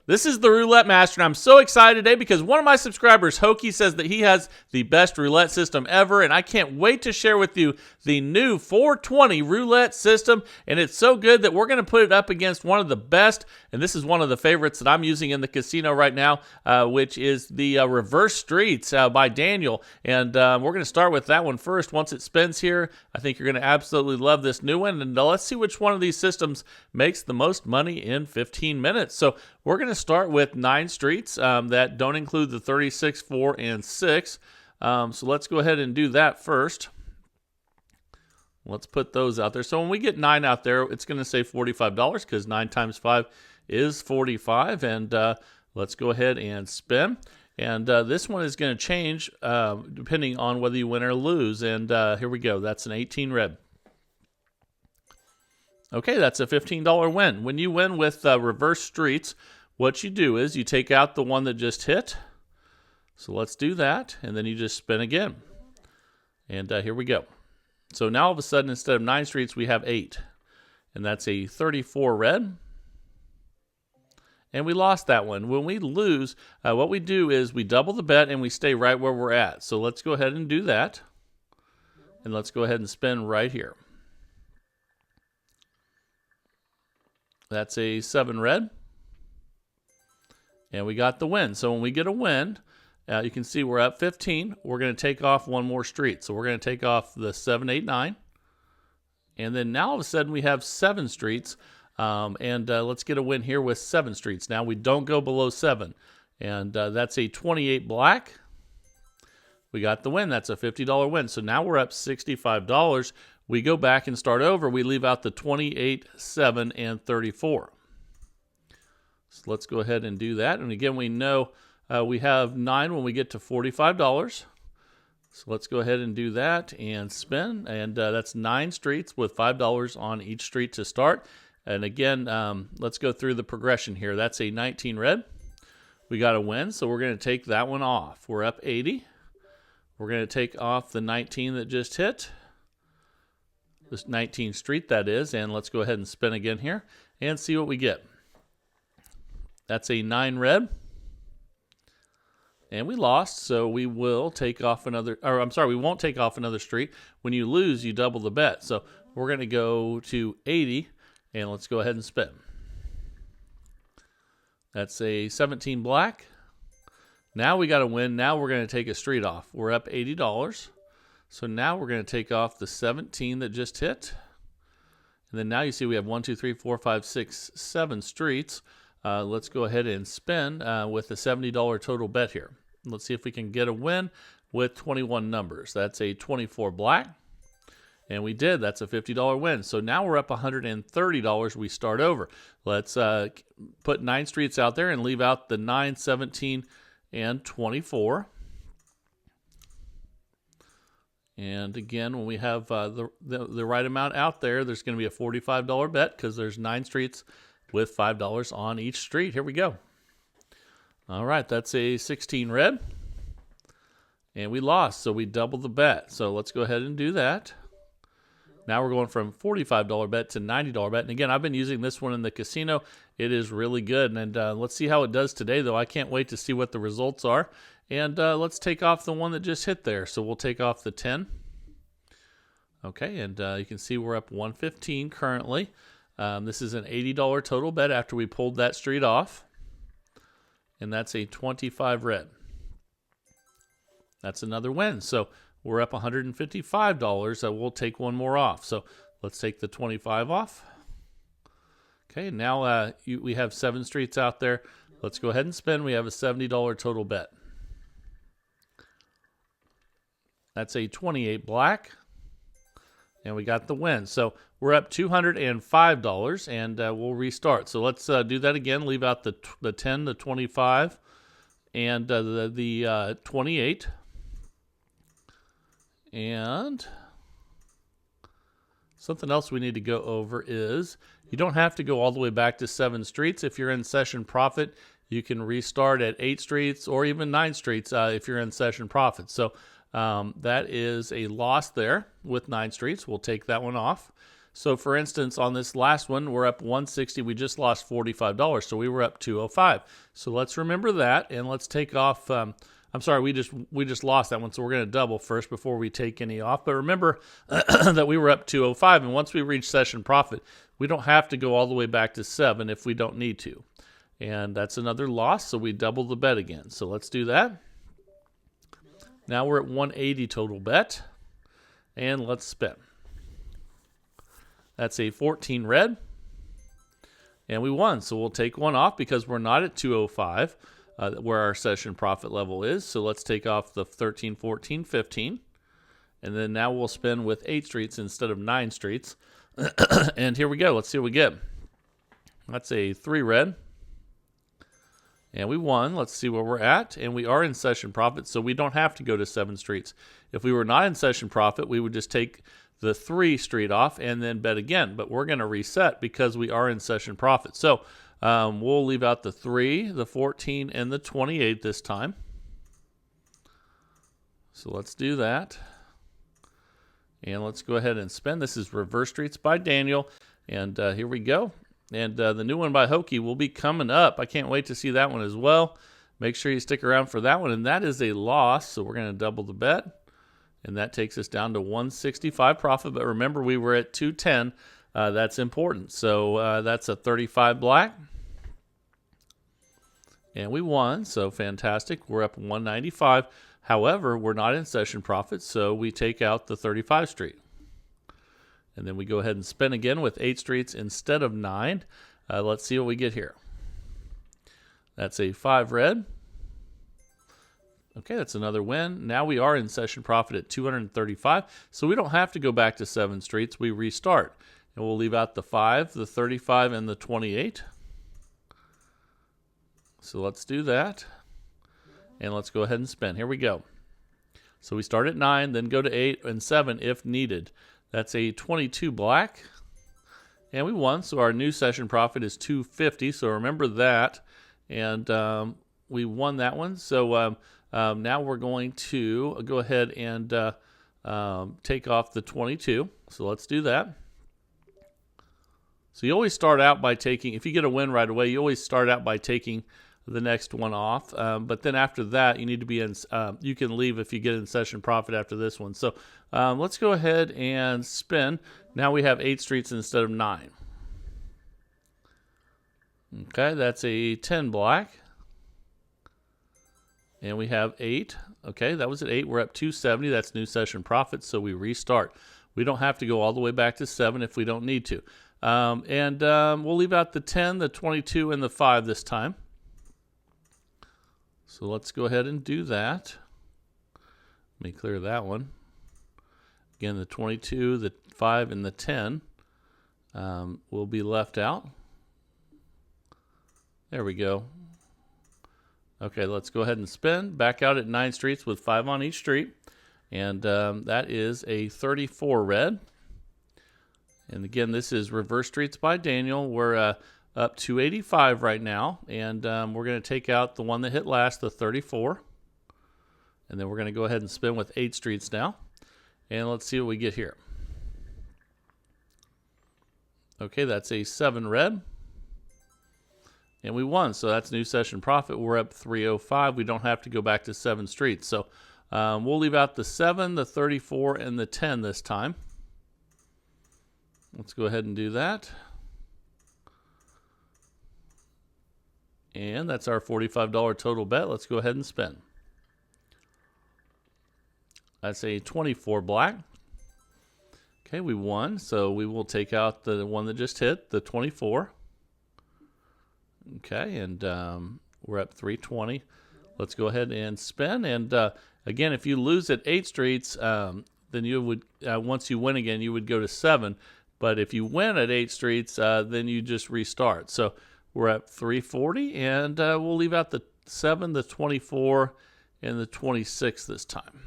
This is the Roulette Master, and I'm so excited today because one of my subscribers, Hokie, says that he has the best roulette system ever, and I can't wait to share with you the new 420 roulette system, and it's so good that we're going to put it up against one of the best, and this is one of the favorites that I'm using in the casino right now, which is the Reverse Streets by Daniel, and we're going to start with that one first. Once it spins here, I think you're going to absolutely love this new one, and let's see which one of these systems makes the most money in 15 minutes. So we're going to start with 9 streets that don't include the 36, 4, and 6. So let's go ahead and do that first. Let's put those out there. So when we get 9 out there, it's going to say $45 because 9 times 5 is 45. And let's go ahead and spin. And this one is going to change depending on whether you win or lose. And here we go. That's an 18 red. Okay, that's a $15 win. When you win with Reverse Streets, what you do is you take out the one that just hit. So let's do that, and then you just spin again. And here we go. So now all of a sudden, instead of 9 streets, we have 8. And that's a 34 red. And we lost that one. When we lose, what we do is we double the bet and we stay right where we're at. So let's go ahead and do that. And let's go ahead and spin right here. That's a 7 red. And we got the win. So when we get a win, you can see we're at 15. We're going to take off one more street. So we're going to take off the 7, 8, 9. And then now all of a sudden we have 7 streets. Let's get a win here with 7 streets. Now we don't go below 7. And that's a 28 black. We got the win. That's a $50 win. So now we're up $65. We go back and start over. We leave out the 28, 7, and 34. So let's go ahead and do that. And again, we know we have 9 when we get to $45. So let's go ahead and do that and spin. And that's 9 streets with $5 on each street to start. And again, let's go through the progression here. That's a 19 red. We got a win, so we're going to take that one off. We're up 80. We're going to take off the 19 that just hit. This 19 street, that is. And let's go ahead and spin again here and see what we get. That's a 9 red. And we lost, so we will take off another, or I'm sorry, we won't take off another street. When you lose, you double the bet. So we're going to go to 80, and let's go ahead and spin. That's a 17 black. Now we got to win. Now we're going to take a street off. We're up $80. So now we're going to take off the 17 that just hit. And then now you see we have 1, 2, 3, 4, 5, 6, 7 streets. Let's go ahead and spin with a $70 total bet here. Let's see if we can get a win with 21 numbers. That's a 24 black. And we did. That's a $50 win. So now we're up $130. We start over. Let's put 9 streets out there and leave out the 9, 17, and 24. And again, when we have the right amount out there, there's going to be a $45 bet because there's 9 streets with $5 on each street. Here we go. All right, that's a 16 red. And we lost, so we doubled the bet. So let's go ahead and do that. Now we're going from $45 bet to $90 bet. And again, I've been using this one in the casino. It is really good. And let's see how it does today, though. I can't wait to see what the results are. And let's take off the one that just hit there. So we'll take off the 10. Okay, and you can see we're up 115 currently. This is an $80 total bet after we pulled that street off. And that's a 25 red. That's another win. So we're up $155. We'll take one more off. So let's take the 25 off. Okay, now we have 7 streets out there. Let's go ahead and spin. We have a $70 total bet. That's a 28 black. And we got the win. So we're up $205, and we'll restart. So let's do that again. Leave out the 10, the 25, and the 28. And something else we need to go over is you don't have to go all the way back to 7 streets. If you're in session profit, you can restart at 8 streets or even 9 streets if you're in session profit. So that is a loss there with 9 streets. We'll take that one off. So for instance, on this last one, we're up 160. We just lost $45. So we were up 205. So let's remember that, and let's take off. I'm sorry, we just lost that one. So we're going to double first before we take any off. But remember that we were up 205. And once we reach session profit, we don't have to go all the way back to 7 if we don't need to. And that's another loss. So we double the bet again. So let's do that. Now we're at 180 total bet. And let's spin. That's a 14 red. And we won. So we'll take one off because we're not at 205 where our session profit level is. So let's take off the 13, 14, 15. And then now we'll spin with 8 streets instead of 9 streets. And here we go. Let's see what we get. That's a 3 red. And we won. Let's see where we're at. And we are in session profit, so we don't have to go to 7 streets. If we were not in session profit, we would just take the 3 street off and then bet again. But we're going to reset because we are in session profit. So we'll leave out the 3, the 14, and the 28 this time. So let's do that. And let's go ahead and spin. This is Reverse Streets by Daniel. And here we go. And the new one by Hokey will be coming up. I can't wait to see that one as well. Make sure you stick around for that one. And that is a loss, so we're going to double the bet. And that takes us down to 165 profit. But remember, we were at 210. That's important. So that's a 35 black. And we won, so fantastic. We're up 195. However, we're not in session profit, so we take out the 35 street. And then we go ahead and spin again with 8 streets instead of 9. Let's see what we get here. That's a 5 red. Okay, that's another win. Now we are in session profit at 235, so we don't have to go back to 7 streets. We restart. And we'll leave out the 5, the 35, and the 28. So let's do that. And let's go ahead and spin. Here we go. So we start at 9, then go to 8 and 7 if needed. That's a 22 black. And we won, so our new session profit is 250. So remember that. And we won that one. So now we're going to go ahead and take off the 22. So let's do that. So you always start out by taking, if you get a win right away, you always start out by taking the next one off. But then after that, you need to be in, you can leave if you get in session profit after this one. So let's go ahead and spin. Now we have 8 streets instead of 9. Okay, that's a 10 black. And we have 8. Okay, that was at 8. We're up 270. That's new session profit, so we restart. We don't have to go all the way back to 7 if we don't need to. We'll leave out the 10, the 22, and the 5 this time. So let's go ahead and do that. Let me clear that one. Again, the 22, the 5, and the 10 will be left out. There we go. Okay, let's go ahead and spin. Back out at 9 streets with 5 on each street. And that is a 34 red. And again, this is Reverse Streets by Daniel. We're up 285 right now. And we're going to take out the one that hit last, the 34. And then we're going to go ahead and spin with 8 streets now. And let's see what we get here. Okay, that's a 7 red. And we won, so that's new session profit. We're up 305. We don't have to go back to 7 streets. So we'll leave out the 7, the 34, and the 10 this time. Let's go ahead and do that. And that's our $45 total bet. Let's go ahead and spin. That's a 24 black. Okay, we won, so we will take out the one that just hit, the 24. Okay, and we're up 320. Let's go ahead and spin. And again, if you lose at 8 streets, then you would once you win again, you would go to 7. But if you win at 8 streets, then you just restart. So we're at 340, and we'll leave out the 7, the 24, and the 26 this time.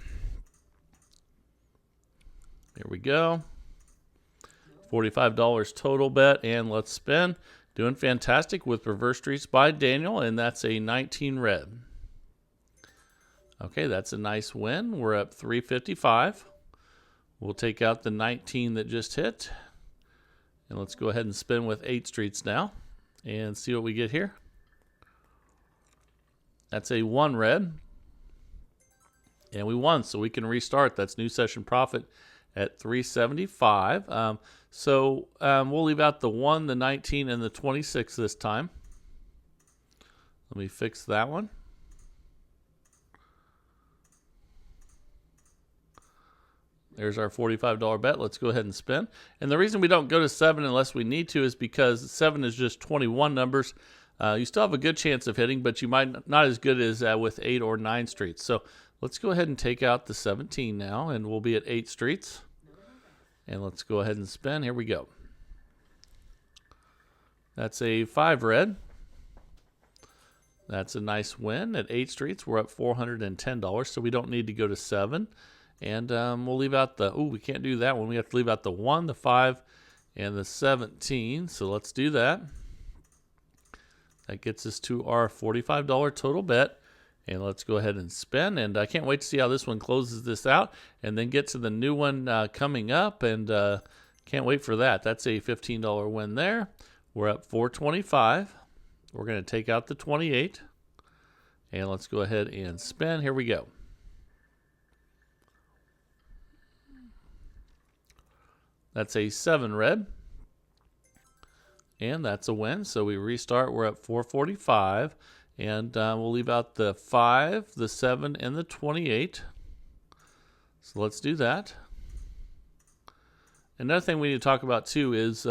Here we go. $45 total bet, and let's spin. Doing fantastic with Reverse Streets by Daniel, and that's a 19 red. Okay, that's a nice win. We're up 355. We'll take out the 19 that just hit. And let's go ahead and spin with 8 streets now and see what we get here. That's a 1 red. And we won, so we can restart. That's new session profit at 375. We'll leave out the 1, the 19, and the 26 this time. Let me fix that one. There's our $45 bet. Let's go ahead and spin. And the reason we don't go to 7 unless we need to is because 7 is just 21 numbers. You still have a good chance of hitting, but you might not as good as with 8 or 9 streets. So let's go ahead and take out the 17 now, and we'll be at 8 streets. And let's go ahead and spin. Here we go. That's a 5 red. That's a nice win. At 8 streets, we're up $410, so we don't need to go to 7. And we'll leave out the, we can't do that one. We have to leave out the 1, the 5, and the 17. So let's do that. That gets us to our $45 total bet. And let's go ahead and spin. And I can't wait to see how this one closes this out and then get to the new one coming up. And can't wait for that. That's a $15 win there. We're up $425. We're going to take out the 28. And let's go ahead and spin. Here we go. That's a 7 red. And that's a win. So we restart. We're at $445. And we'll leave out the 5, the 7, and the 28. So let's do that. Another thing we need to talk about too is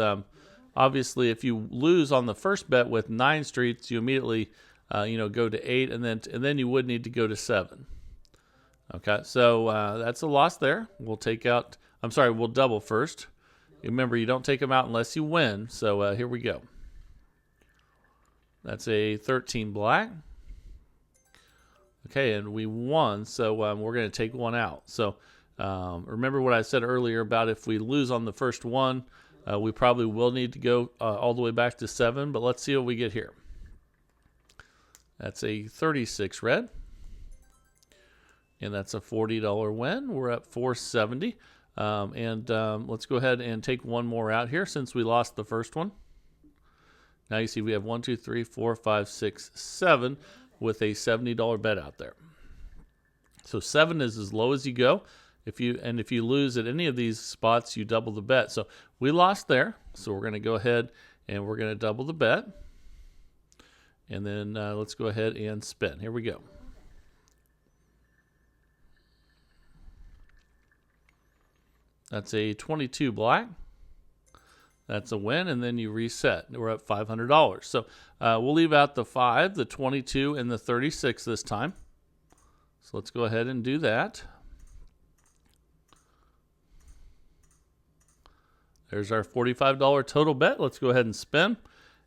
obviously if you lose on the first bet with 9 streets, you immediately go to 8, and then you would need to go to 7. Okay, so that's a loss there. We'll take out. We'll double first. Remember, you don't take them out unless you win. So here we go. That's a 13 black. Okay, and we won, so we're going to take one out. So remember what I said earlier about if we lose on the first one, we probably will need to go all the way back to 7, but let's see what we get here. That's a 36 red, and that's a $40 win. We're at $470, let's go ahead and take one more out here since we lost the first one. Now you see we have 1, 2, 3, 4, 5, 6, 7 with a $70 bet out there. So 7 is as low as you go. If you lose at any of these spots, you double the bet. So we lost there. So we're going to go ahead and we're going to double the bet. And then let's go ahead and spin. Here we go. That's a 22 black. That's a win, and then you reset. We're at $500. So we'll leave out the 5, the 22, and the 36 this time. So let's go ahead and do that. There's our $45 total bet. Let's go ahead and spin.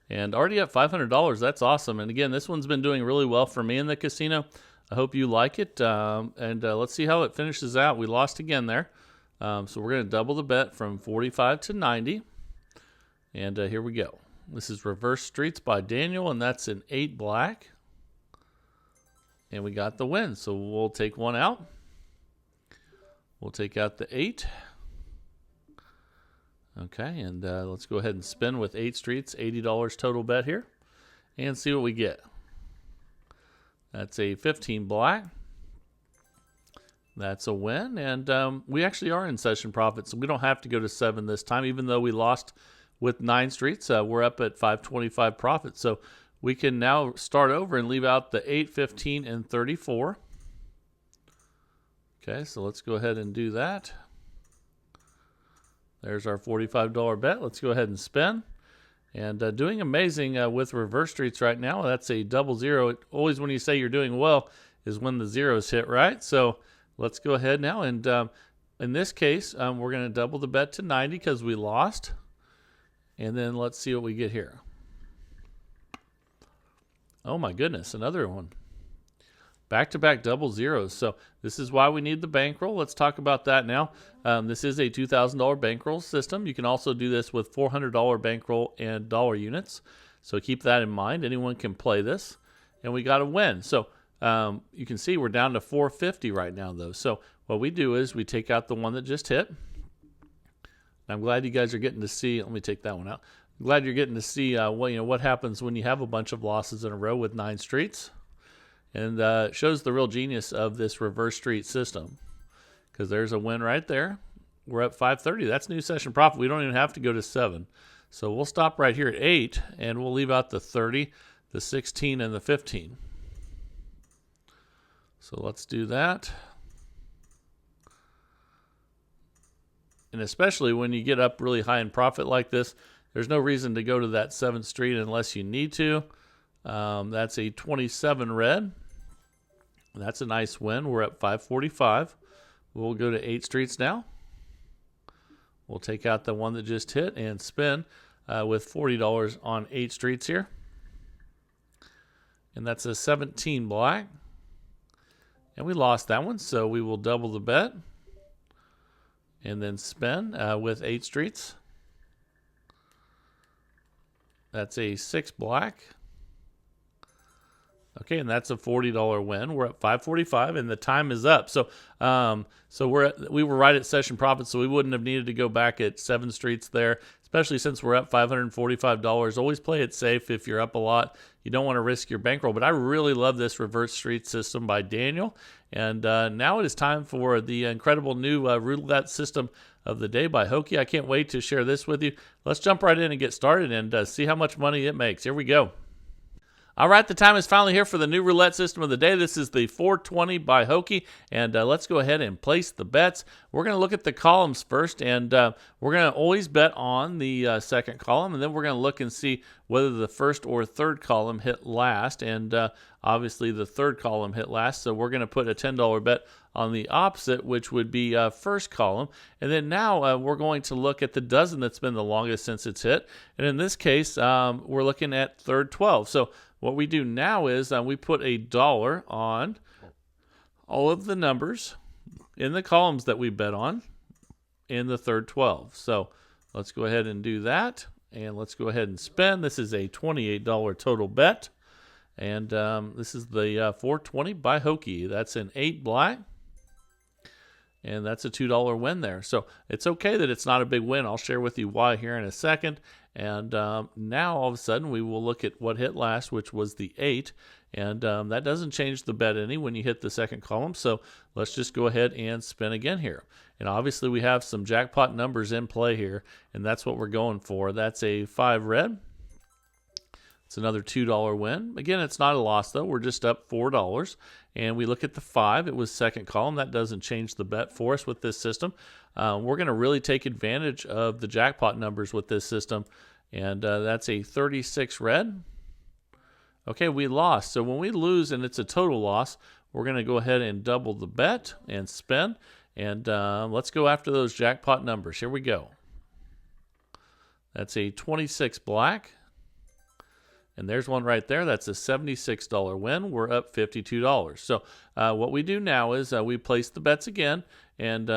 And already at $500. That's awesome. And again, this one's been doing really well for me in the casino. I hope you like it. Let's see how it finishes out. We lost again there. So we're going to double the bet from 45 to 90. And here we go. This is Reverse Streets by Daniel, and that's an 8 black. And we got the win. So we'll take one out. We'll take out the 8. Okay, and let's go ahead and spin with 8 streets, $80 total bet here, and see what we get. That's a 15 black. That's a win, and we actually are in session profit, so we don't have to go to 7 this time, even though we lost with 9 streets. We're up at 525 profit, so we can now start over and leave out the 8, 15, and 34. Okay, so let's go ahead and do that. There's our $45 bet. Let's go ahead and spin. And doing amazing with reverse streets right now. That's a 00. Always when you say you're doing well is when the zeros hit, right? So let's go ahead now. And in this case, we're going to double the bet to 90 because we lost. And then let's see what we get here. Oh my goodness, another one. Back-to-back double zeros. So this is why we need the bankroll. Let's talk about that now. This is a $2,000 bankroll system. You can also do this with $400 bankroll and dollar units. So keep that in mind. Anyone can play this. And we got a win. So you can see we're down to 450 right now, though. So what we do is we take out the one that just hit. I'm glad you guys are getting to see. Let me take that one out. I'm glad you're getting to see what happens when you have a bunch of losses in a row with 9 streets, and it shows the real genius of this reverse street system. Because there's a win right there. We're at 530. That's new session profit. We don't even have to go to 7. So we'll stop right here at 8, and we'll leave out the 30, the 16, and the 15. So let's do that. And especially when you get up really high in profit like this, there's no reason to go to that 7th street unless you need to. That's a 27 red. That's a nice win. We're at 545. We'll go to 8 streets now. We'll take out the one that just hit and spin with $40 on 8 streets here. And that's a 17 black. And we lost that one, so we will double the bet. And then spin with 8 streets. That's a 6 black. Okay, and that's a $40 win. We're at 545, and the time is up. So, we were right at session profit, so we wouldn't have needed to go back at 7 streets there, especially since we're at $545. Always play it safe if you're up a lot. You don't want to risk your bankroll. But I really love this reverse street system by Daniel. And now it is time for the incredible new roulette system of the day by Hokey. I can't wait to share this with you. Let's jump right in and get started and see how much money it makes. Here we go. All right, the time is finally here for the new roulette system of the day. This is the 420 by Hokey, and let's go ahead and place the bets. We're going to look at the columns first, and we're going to always bet on the second column, and then we're going to look and see whether the first or third column hit last, and obviously the third column hit last, so we're going to put a $10 bet on the opposite, which would be first column. And then now we're going to look at the dozen that's been the longest since it's hit, and in this case, we're looking at third 12. So what we do now is we put $1 on all of the numbers in the columns that we bet on in the third 12. So let's go ahead and do that, and let's go ahead and spin. This is a $28 total bet, and this is the 420 by Hokey. That's an 8 black, and that's a $2 win there. So it's okay that it's not a big win. I'll share with you why here in a second. And now all of a sudden we will look at what hit last, which was the 8. And that doesn't change the bet any when you hit the second column. So let's just go ahead and spin again here. And obviously we have some jackpot numbers in play here, and that's what we're going for. That's a 5 red. It's another $2 win. Again, it's not a loss, though. We're just up $4. And we look at the 5. It was second column. That doesn't change the bet for us with this system. We're going to really take advantage of the jackpot numbers with this system. And that's a 36 red. Okay, we lost. So when we lose and it's a total loss, we're going to go ahead and double the bet and spin. And let's go after those jackpot numbers. Here we go. That's a 26 black. And there's one right there. That's a $76 win. We're up $52. So what we do now is we place the bets again. And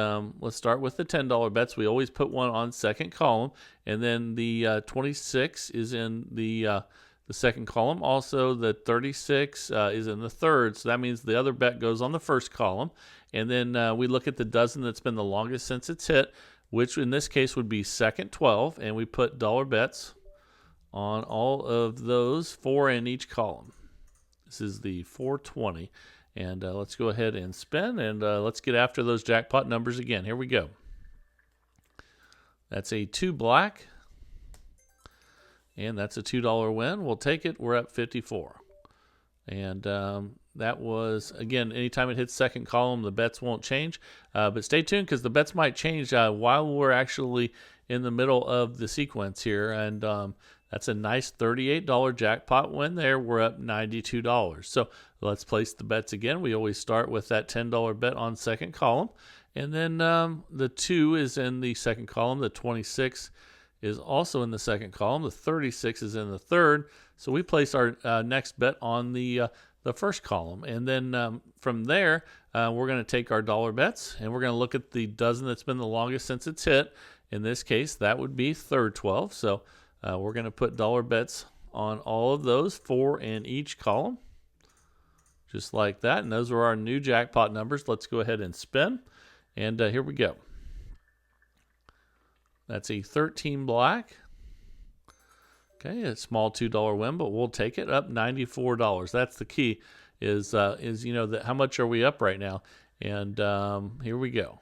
let's start with the $10 bets. We always put one on second column. And then the 26 is in the second column. Also, the 36 is in the third. So that means the other bet goes on the first column. And then we look at the dozen that's been the longest since it's hit, which in this case would be second 12. And we put dollar bets on all of those 4 in each column. This is the 420. And let's go ahead and spin, and let's get after those jackpot numbers again. Here we go. That's a 2 black, and that's a $2 win. We'll take it. We're up 54. And that was, again, anytime it hits second column, the bets won't change. But stay tuned because the bets might change while we're actually in the middle of the sequence here. And that's a nice $38 jackpot win there. We're up $92. So let's place the bets again. We always start with that $10 bet on second column. And then the 2 is in the second column. The 26 is also in the second column. The 36 is in the third. So we place our next bet on the first column. And then from there, we're going to take our dollar bets, and we're going to look at the dozen that's been the longest since it's hit. In this case, that would be third 12. So we're going to put dollar bets on all of those, 4 in each column, just like that. And those are our new jackpot numbers. Let's go ahead and spin. And here we go. That's a 13 black. Okay, a small $2 win, but we'll take it, up $94. That's the key. Is how much are we up right now? And here we go.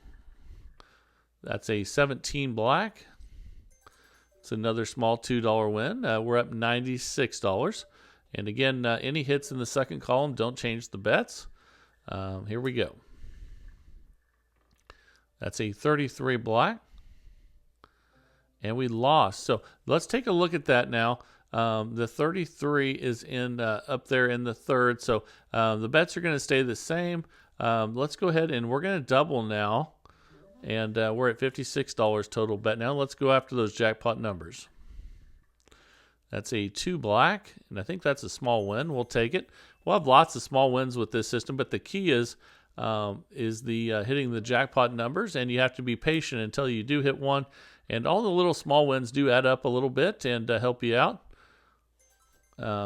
That's a 17 black. It's another small $2 win. We're up $96. And again, any hits in the second column don't change the bets. Here we go. That's a 33 black. And we lost. So let's take a look at that now. The 33 is in up there in the third. So the bets are going to stay the same. Let's go ahead and we're going to double now. And we're at $56 total bet now. Let's go after those jackpot numbers. That's a 2 black, and I think that's a small win. We'll take it. We'll have lots of small wins with this system, but the key is the hitting the jackpot numbers, and you have to be patient until you do hit one. And all the little small wins do add up a little bit and help you out.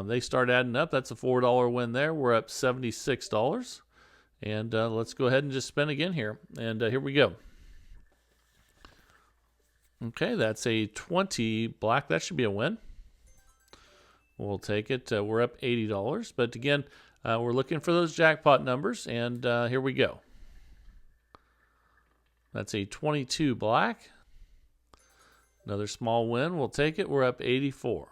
They start adding up. That's a $4 win there. We're up $76. And let's go ahead and just spin again here. And here we go. Okay, that's a 20 black. That should be a win. We'll take it. We're up $80. But again, we're looking for those jackpot numbers. And here we go. That's a 22 black. Another small win. We'll take it. We're up 84.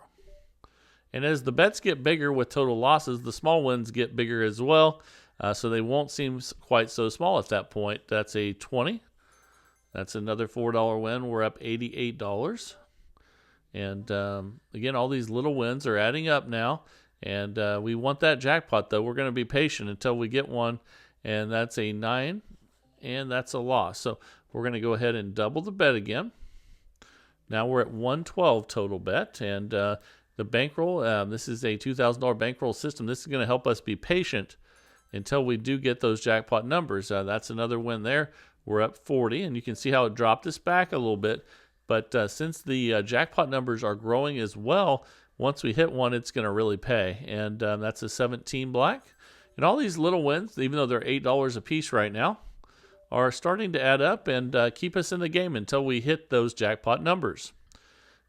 And as the bets get bigger with total losses, the small wins get bigger as well. So they won't seem quite so small at that point. That's a 20. That's another $4 win. We're up $88. And again, all these little wins are adding up now. And we want that jackpot, though. We're going to be patient until we get one. And that's a 9. And that's a loss. So we're going to go ahead and double the bet again. Now we're at $112 total bet. And the bankroll, this is a $2,000 bankroll system. This is going to help us be patient until we do get those jackpot numbers. That's another win there. We're up 40, and you can see how it dropped us back a little bit. But since the jackpot numbers are growing as well, once we hit one, it's going to really pay. And that's a 17 black. And all these little wins, even though they're $8 a piece right now, are starting to add up and keep us in the game until we hit those jackpot numbers.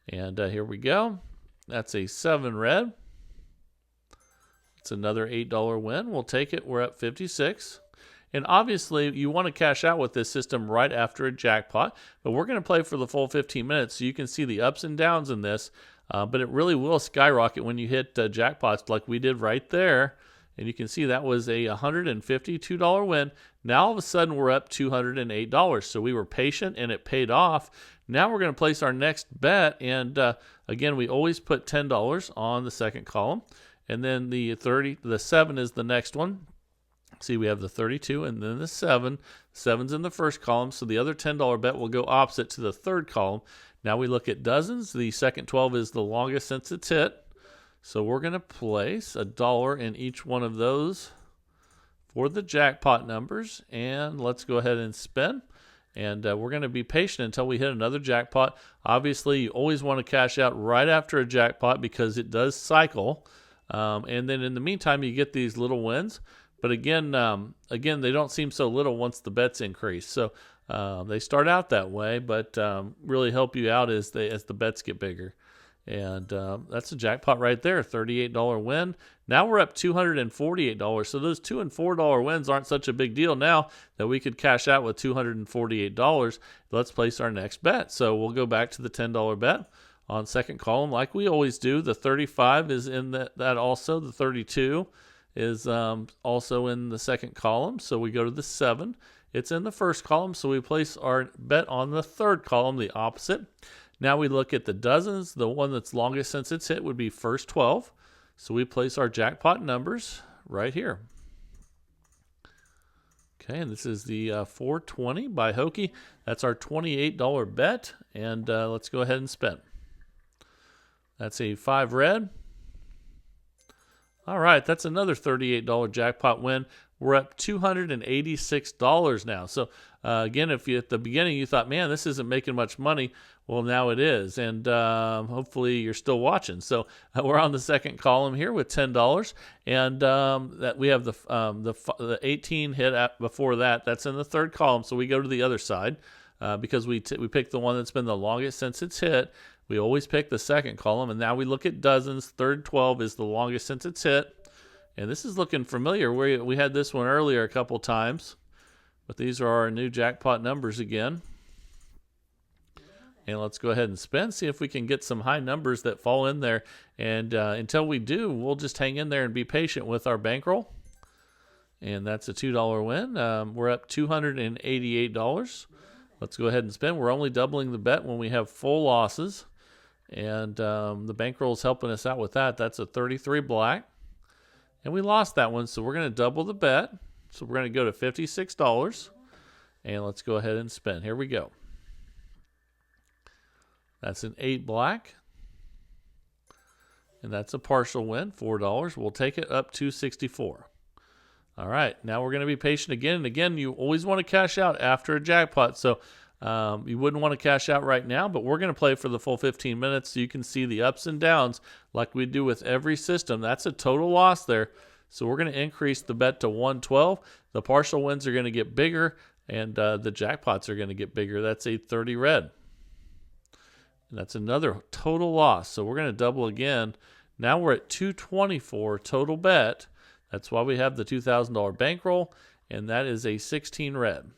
And here we go. That's a 7 red. It's another $8 win. We'll take it. We're up 56. And obviously, you want to cash out with this system right after a jackpot. But we're going to play for the full 15 minutes so you can see the ups and downs in this. But it really will skyrocket when you hit jackpots like we did right there. And you can see that was a $152 win. Now, all of a sudden, we're up $208. So we were patient, and it paid off. Now we're going to place our next bet. And again, we always put $10 on the second column. And then the 7 is the next one. See, we have the 32 and then the 7. 7's in the first column, so the other $10 bet will go opposite to the third column. Now we look at dozens. The second 12 is the longest since it's hit. So we're going to place $1 in each one of those for the jackpot numbers. And let's go ahead and spin. And we're going to be patient until we hit another jackpot. Obviously, you always want to cash out right after a jackpot because it does cycle. And then in the meantime, you get these little wins. But again, they don't seem so little once the bets increase. So they start out that way, but really help you out as the bets get bigger. And that's a jackpot right there, $38 win. Now we're up $248. So those $2 and $4 wins aren't such a big deal now that we could cash out with $248. Let's place our next bet. So we'll go back to the $10 bet on second column like we always do. The 35 is in that also. The 32 is also in the second column. So we go to the 7. It's in the first column, so we place our bet on the third column, the opposite. Now we look at the dozens. The one that's longest since it's hit would be first 12. So we place our jackpot numbers right here. Okay, and this is the 420 by Hokey. That's our $28 bet, and let's go ahead and spin. That's a 5 red. All right, that's another $38 jackpot win. We're up $286 now. So again, if you at the beginning you thought, man, this isn't making much money, well, now it is, and hopefully you're still watching. So we're on the second column here with $10, and that we have the 18 hit before that. That's in the third column. So we go to the other side. because we picked the one that's been the longest since it's hit. We always pick the second column, and now we look at dozens. Third 12 is the longest since it's hit. And this is looking familiar. We had this one earlier a couple times, but these are our new jackpot numbers again. And let's go ahead and spin, see if we can get some high numbers that fall in there. And until we do, we'll just hang in there and be patient with our bankroll. And that's a $2 win. We're up $288. Let's go ahead and spin. We're only doubling the bet when we have full losses. And the bankroll is helping us out with that. That's a 33 black. And we lost that one, so we're going to double the bet. So we're going to go to $56. And let's go ahead and spin. Here we go. That's an 8 black. And that's a partial win, $4. We'll take it up to $64. All right, now we're going to be patient again. And again, you always want to cash out after a jackpot. So you wouldn't want to cash out right now, but we're going to play for the full 15 minutes so you can see the ups and downs like we do with every system. That's a total loss there. So we're going to increase the bet to 112. The partial wins are going to get bigger, and the jackpots are going to get bigger. That's a 30 red. And that's another total loss. So we're going to double again. Now we're at 224 total bet. That's why we have the $2,000 bankroll, and that is a 16 red.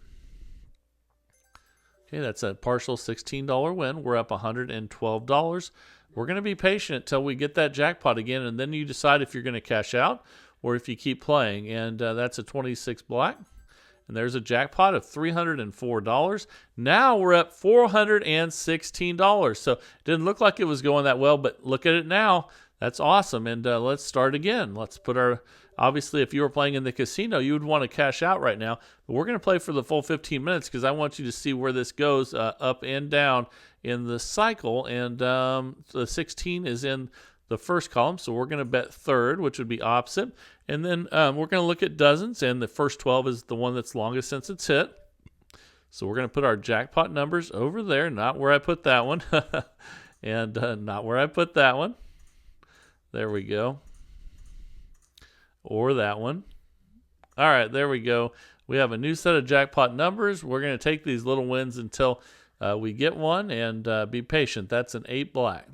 Okay, that's a partial $16 win. We're up $112. We're going to be patient until we get that jackpot again, and then you decide if you're going to cash out or if you keep playing. And that's a 26 black. And there's a jackpot of $304. Now we're at $416. So it didn't look like it was going that well, but look at it now. That's awesome. And let's start again. Let's put our, obviously, if you were playing in the casino, you would want to cash out right now. But we're going to play for the full 15 minutes because I want you to see where this goes up and down in the cycle. And the 16 is in the first column, so we're going to bet third, which would be opposite. And then we're going to look at dozens, and the first 12 is the one that's longest since it's hit. So we're going to put our jackpot numbers over there, not where I put that one, and not where I put that one. There we go. Or that one. All right, there we go. We have a new set of jackpot numbers. We're going to take these little wins until we get one, and be patient. That's an 8 black.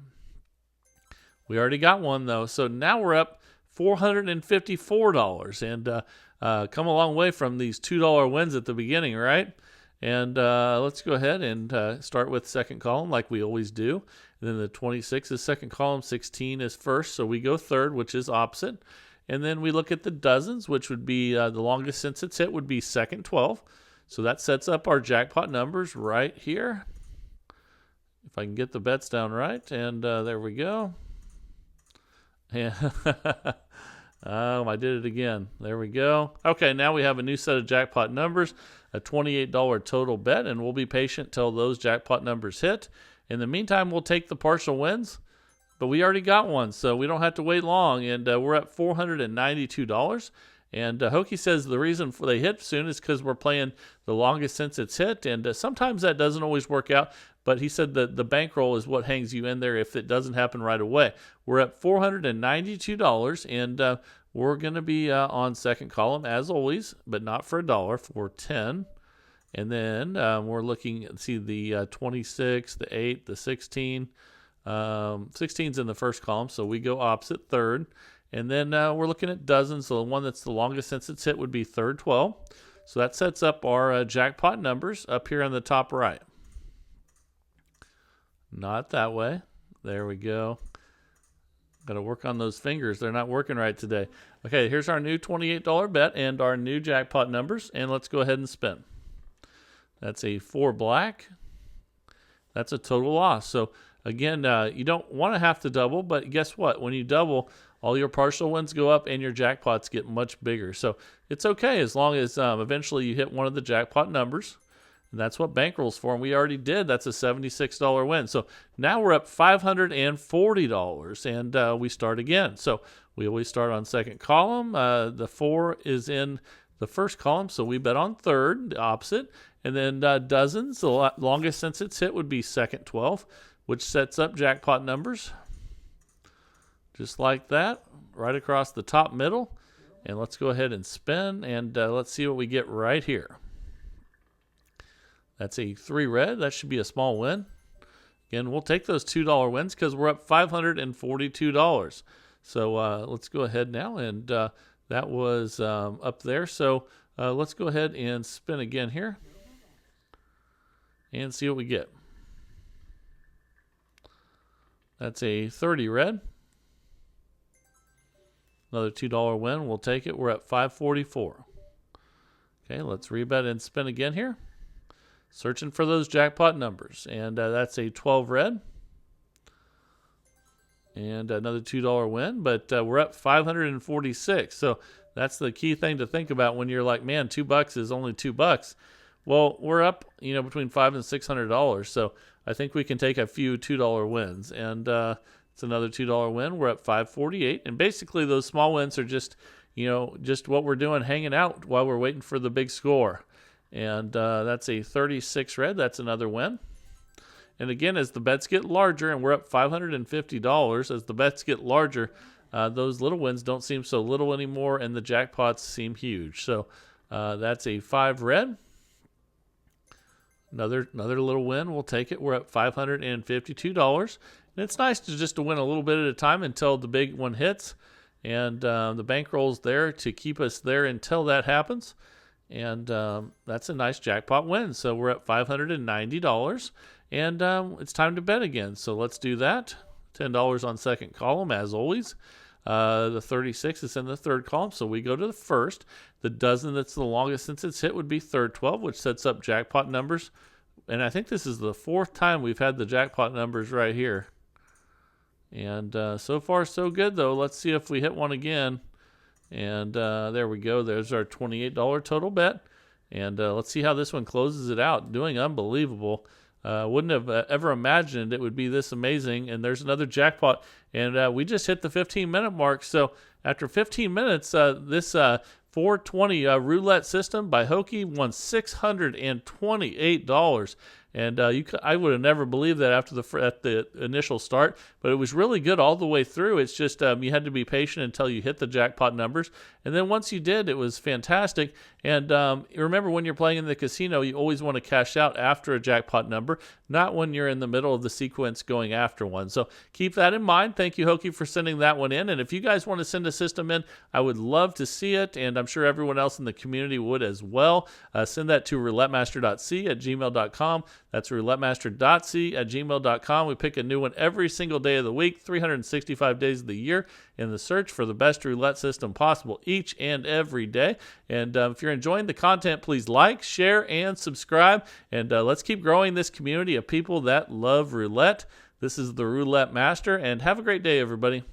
We already got one, though. So now we're up $454, and come a long way from these $2 wins at the beginning, right? And let's go ahead and start with second column like we always do. And then the 26 is second column, 16 is first, so we go third, which is opposite. And then we look at the dozens, which would be the longest since it's hit would be second 12. So that sets up our jackpot numbers right here. If I can get the bets down right, and there we go. Yeah. I did it again. There we go. Okay, now we have a new set of jackpot numbers, a $28 total bet, and we'll be patient till those jackpot numbers hit. In the meantime, we'll take the partial wins, but we already got one, so we don't have to wait long, and we're at $492. And Hokey says the reason for they hit soon is because we're playing the longest since it's hit, and sometimes that doesn't always work out, but he said that the bankroll is what hangs you in there if it doesn't happen right away. We're at $492, and we're going to be on second column as always, but not for $1, for 10. And then we're looking at, see, the 26, the 8, the 16. 16's in the first column, so we go opposite third. And then we're looking at dozens. So the one that's the longest since it's hit would be third 12. So that sets up our jackpot numbers up here on the top right. Not that way. There we go. Got to work on those fingers. They're not working right today. Okay, here's our new $28 bet and our new jackpot numbers. And let's go ahead and spin. That's a 4 black. That's a total loss. So again, you don't want to have to double, but guess what? When you double, all your partial wins go up and your jackpots get much bigger. So it's okay as long as eventually you hit one of the jackpot numbers. And that's what bankroll's for, and we already did. That's a $76 win. So now we're up $540, and we start again. So we always start on second column. The 4 is in the first column, so we bet on third, the opposite. And then dozens, the longest since it's hit would be second 12, which sets up jackpot numbers. Just like that, right across the top middle. And let's go ahead and spin, and let's see what we get right here. That's a 3 red. That should be a small win. Again, we'll take those $2 wins because we're up $542. So let's go ahead now, and that was up there. So let's go ahead and spin again here and see what we get. That's a 30 red. Another $2 win. We'll take it. We're at $544. Okay, let's rebet and spin again here. Searching for those jackpot numbers. And that's a 12 red. And another $2 win. But we're up $546. So that's the key thing to think about when you're like, man, $2 is only $2. Well, we're up, between $500 and $600. So I think we can take a few $2 wins. And it's another $2 win. We're at $548. And basically those small wins are just what we're doing, hanging out while we're waiting for the big score. And that's a 36 red. That's another win. And again, as the bets get larger, and we're up $550, as the bets get larger, those little wins don't seem so little anymore, and the jackpots seem huge. So that's a 5 red. Another little win. We'll take it. We're at $552. And it's nice to win a little bit at a time until the big one hits. And the bankroll's there to keep us there until that happens. And that's a nice jackpot win. So we're at $590. And it's time to bet again. So let's do that. $10 on second column, as always. The 36 is in the third column, so we go to the first. The dozen that's the longest since it's hit would be third 12, which sets up jackpot numbers. And I think this is the 4th time we've had the jackpot numbers right here. And so far, so good, though. Let's see if we hit one again. And there we go. There's our $28 total bet. And let's see how this one closes it out. Doing unbelievable. Wouldn't have ever imagined it would be this amazing. And there's another jackpot. And we just hit the 15-minute mark. So after 15 minutes, this 420 roulette system by Hokey won $628. And I would have never believed that at the initial start, but it was really good all the way through. It's just you had to be patient until you hit the jackpot numbers. And then once you did, it was fantastic. And remember, when you're playing in the casino, you always want to cash out after a jackpot number, not when you're in the middle of the sequence going after one. So keep that in mind. Thank you, Hokey, for sending that one in. And if you guys want to send a system in, I would love to see it, and I'm sure everyone else in the community would as well. Send that to roulettemaster.c@gmail.com. That's roulettemaster.c@gmail.com. We pick a new one every single day of the week, 365 days of the year, in the search for the best roulette system possible each and every day. And if you're enjoying the content, please like, share, and subscribe. And let's keep growing this community of people that love roulette. This is the Roulette Master, and have a great day, everybody.